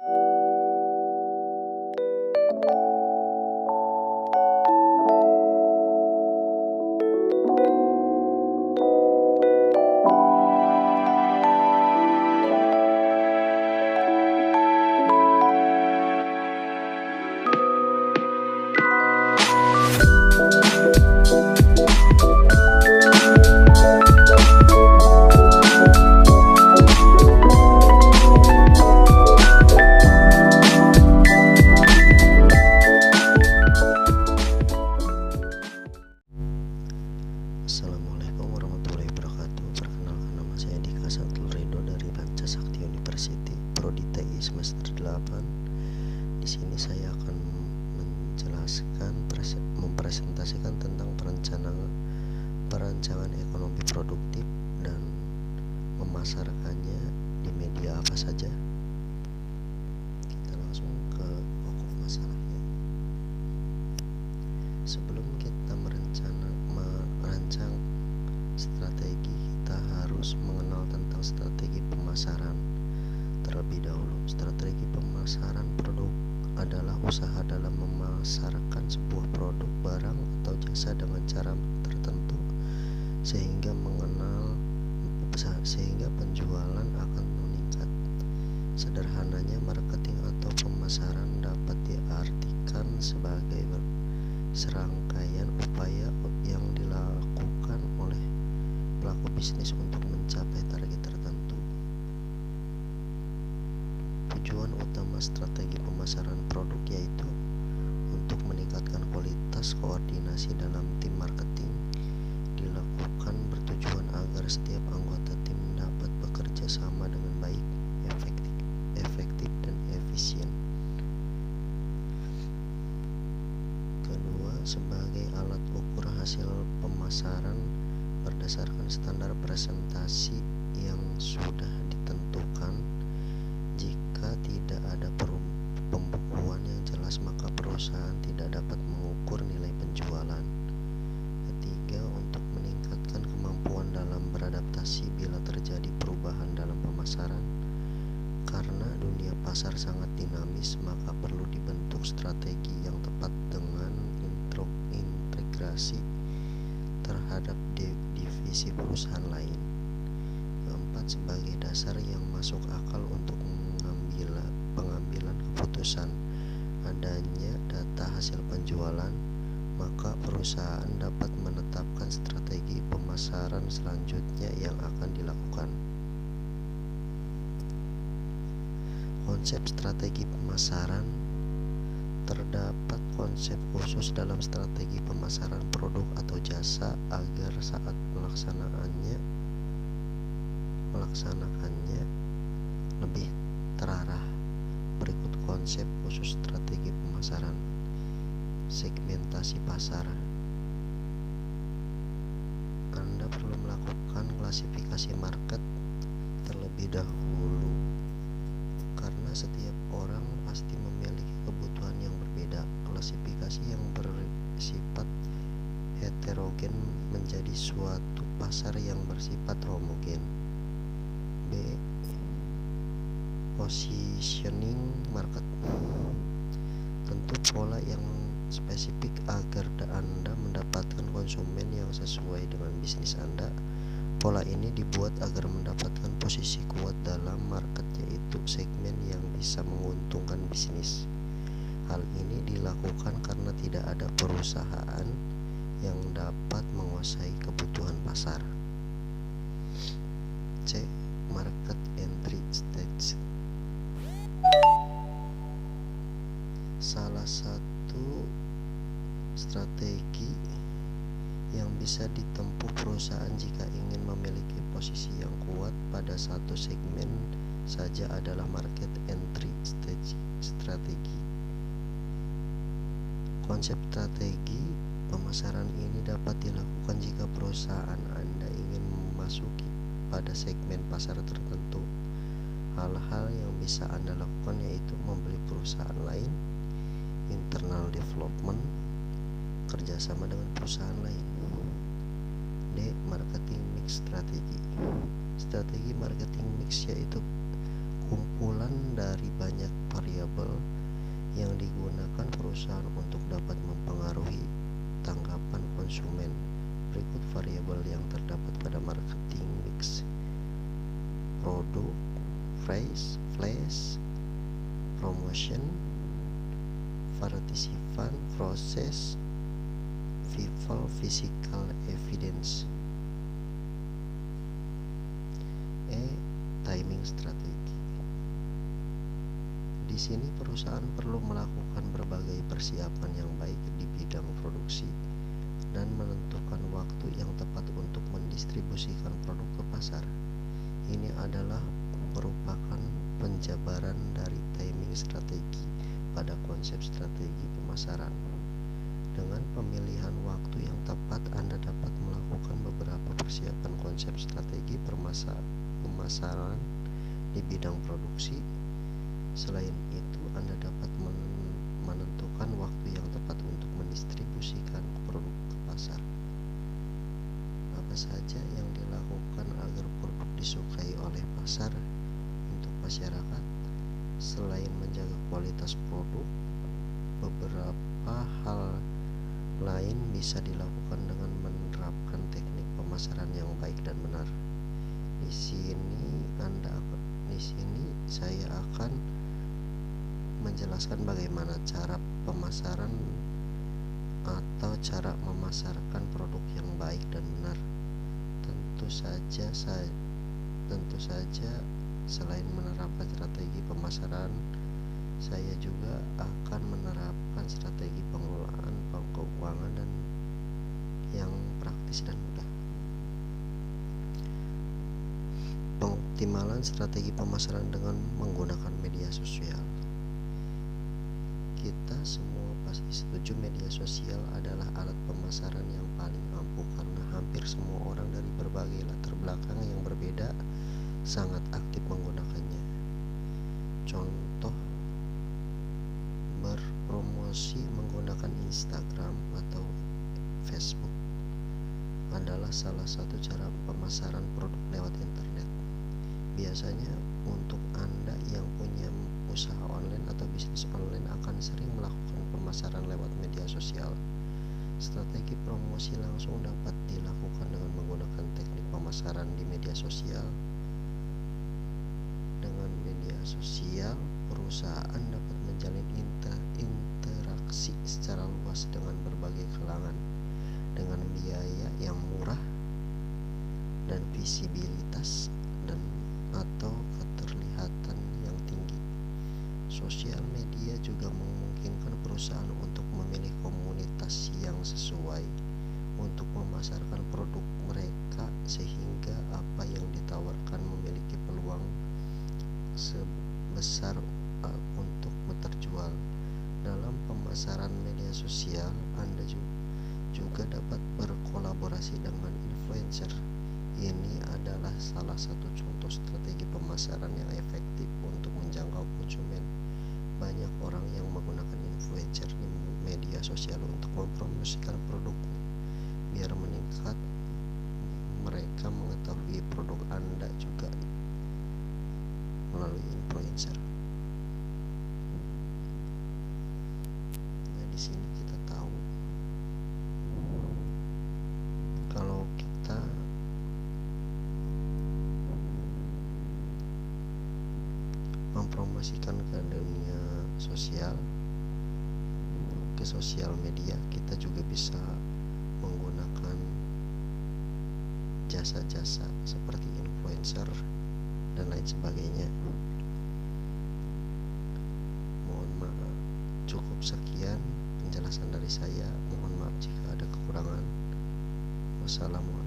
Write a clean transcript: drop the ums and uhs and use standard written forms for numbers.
Assalamualaikum warahmatullahi wabarakatuh. Perkenalkan, nama saya Dika Satul Redo dari Panca Sakti University, Prodi TI semester 8. Di sini saya akan mempresentasikan tentang perancangan ekonomi produktif dan memasarkannya di media apa saja. Kita langsung ke pokok masalahnya. Sebelum kita merancang strategi, kita harus mengenal tentang strategi pemasaran terlebih dahulu. Strategi pemasaran produk adalah usaha dalam memasarkan sebuah produk, barang, atau jasa dengan cara tertentu sehingga penjualan akan meningkat. Sederhananya, marketing atau pemasaran dapat diartikan sebagai serangkaian upaya yang dilakukan oleh pelaku bisnis untuk mencapai target tertentu. Tujuan utama strategi pemasaran produk yaitu untuk meningkatkan kualitas koordinasi dalam tim marketing. Dilakukan bertujuan agar setiap anggota tim dapat bekerja sama dengan baik, efektif dan efisien. Kedua, sebagai alat ukur hasil pemasaran berdasarkan standar presentasi yang sudah ditentukan. Jika tidak ada pembukuan yang jelas, maka perusahaan tidak dapat mengukur nilai penjualan. Ketiga, untuk meningkatkan kemampuan dalam beradaptasi bila terjadi perubahan dalam pemasaran. Karena dunia pasar sangat dinamis, maka perlu dibentuk strategi yang tepat dengan integrasi terhadap divisi perusahaan lain. Keempat, sebagai dasar yang masuk akal untuk pengambilan keputusan adanya data hasil penjualan, maka perusahaan dapat menetapkan strategi pemasaran selanjutnya yang akan dilakukan. Konsep strategi pemasaran. Terdapat konsep khusus dalam strategi pemasaran produk atau jasa agar saat melaksanakannya lebih terarah. Berikut konsep khusus strategi pemasaran. Segmentasi pasar. Anda perlu melakukan klasifikasi market terlebih dahulu, karena setiap orang pasti memiliki kebutuhan yang berbeda. Klasifikasi yang bersifat heterogen menjadi suatu pasar yang bersifat homogen. B. Positioning market. Tentu pola yang spesifik agar Anda mendapatkan konsumen yang sesuai dengan bisnis Anda. Pola ini dibuat agar mendapatkan posisi kuat dalam market, yaitu segmen yang bisa menguntungkan bisnis. Hal ini dilakukan karena tidak ada perusahaan yang dapat menguasai kebutuhan pasar. C. Market entry stage. Salah satu strategi yang bisa ditempuh perusahaan jika ingin memiliki posisi yang kuat pada satu segmen saja adalah market entry stage strategi. Konsep strategi pemasaran ini dapat dilakukan jika perusahaan Anda ingin memasuki pada segmen pasar tertentu. Hal-hal yang bisa Anda lakukan yaitu membeli perusahaan lain, internal development, kerjasama dengan perusahaan lain. D. Marketing mix strategi. Strategi marketing mix yaitu kumpulan dari banyak yang digunakan perusahaan untuk dapat mempengaruhi tanggapan konsumen. Berikut variabel yang terdapat pada marketing mix: produk, price, flash, promotion, partisipan, proses, people, physical evidence. Timing strategi. Di sini perusahaan perlu melakukan berbagai persiapan yang baik di bidang produksi dan menentukan waktu yang tepat untuk mendistribusikan produk ke pasar. Ini adalah merupakan penjabaran dari timing strategi pada konsep strategi pemasaran. Dengan pemilihan waktu yang tepat, Anda dapat melakukan beberapa persiapan konsep strategi pemasaran di bidang produksi. Selain itu, Anda dapat menentukan waktu yang tepat untuk mendistribusikan produk ke pasar. Apa saja yang dilakukan agar produk disukai oleh pasar untuk masyarakat? Selain menjaga kualitas produk, beberapa hal lain bisa dilakukan dengan menerapkan teknik pemasaran yang baik dan benar. Di sini saya akan menjelaskan bagaimana cara pemasaran atau cara memasarkan produk yang baik dan benar. Tentu saja selain menerapkan strategi pemasaran, saya juga akan menerapkan strategi pengelolaan keuangan dan yang praktis dan mudah. Pengoptimalan strategi pemasaran dengan menggunakan media sosial. Kita semua pasti setuju media sosial adalah alat pemasaran yang paling ampuh karena hampir semua orang dari berbagai latar belakang yang berbeda sangat aktif menggunakannya. Contoh berpromosi menggunakan Instagram atau Facebook adalah salah satu cara pemasaran produk lewat internet. Biasanya untuk Anda yang punya usaha online atau bisnis online akan sering melakukan pemasaran lewat media sosial. Strategi promosi langsung dapat dilakukan dengan menggunakan teknik pemasaran di media sosial. Dengan media sosial, perusahaan dapat menjalin interaksi secara luas dengan berbagai kalangan dengan biaya yang murah dan visibilitas atau keterlihatan yang tinggi. Sosial media juga memungkinkan perusahaan untuk memilih komunitas yang sesuai untuk memasarkan produk mereka sehingga apa yang ditawarkan memiliki peluang sebesar untuk terjual. Dalam pemasaran media sosial, Anda juga dapat berkolaborasi dengan influencer. Ini adalah salah satu contoh strategi pemasaran yang efektif untuk menjangkau konsumen. Banyak orang yang menggunakan influencer di media sosial untuk mempromosikan produknya. Biar meningkat, mereka mengetahui produk Anda juga melalui influencer. Nah, di sini kita tahu kalau kita mempromosikan ke dunia sosial, ke sosial media, kita juga bisa menggunakan jasa-jasa seperti influencer dan lain sebagainya. Mohon maaf, cukup sekian penjelasan dari saya. Mohon maaf jika ada kekurangan. Wassalamualaikum.